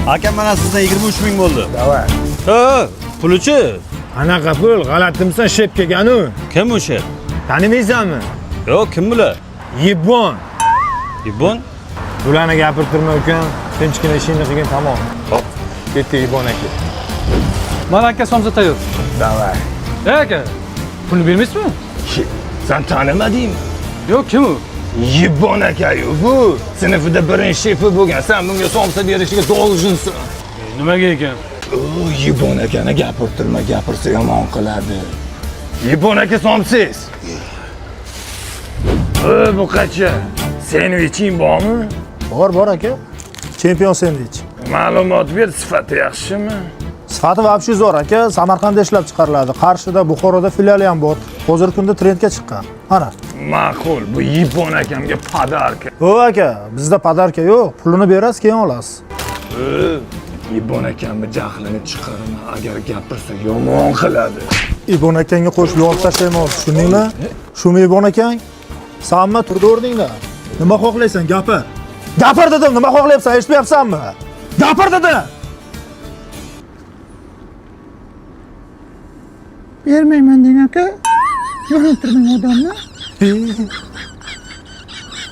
Akam mana sizdan 23 ming bo'ldi. Davay. Ha, puluchi? Qanaqa pul? G'alatimsan, shep kelgan-u. Kim o'sha? Tanimaysanmi? Yo'q, kim bular? Yibon. Ibon? Bularni gapirtirma ukam. Tinchgina ishingni qilgin, tamom. Hop. Ketdi Yibon aka. Mana aka somsa tayyor. Davay. Aka, pulni bermaysizmi? Sen tanimadingmi? Yo'q, kim u? Yibon aka-yu bu. Sinfida birinchi shefi bo'lgan. Sen bunga somsa berishiga долженсың. Nimaga ekan? O, Yibon akani gapirtirma, gapirsa yomon qiladi. Yibon aka somsiz. Bu qacha? Sendviching bormi? Bor aka. Chempion sendvich. Ma'lumot ber, sifati yaxshimi? Sifati вообще zo'r aka. Samarqandda ishlab chiqariladi. Qarshida, Buxoroda filiali ham bor. Hozirgi kunda trendga chiqqan. Mana. Ma'qul, bu Yibon akamga podarka. O aka, bizda podarka yo'q. Pulini berasiz, keyin olasiz. Yibon akamni jahlini chiqarma, agar gapirsa yomon qiladi. Ibon akangga qo'shib yorib tashlayman, tushundingmi? Shumi Ibon akang? Sanmi turdi o'rningda? Nima xohlaysan, gapir. Gapir dedim, nima xohlayapsan, eshitmayapsanmi? Gapir dedim. Bermayman deng aka. Yo'naltirmang odamni.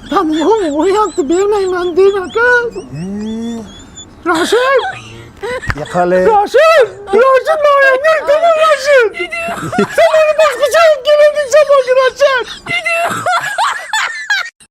Tamom, o'yapti, bermayman deng aka. Rashid! Yiqilib. Rashid! Rashid, noyangni aytaman, Rashid! Sen meni boshqacha olib kelding, Rashid!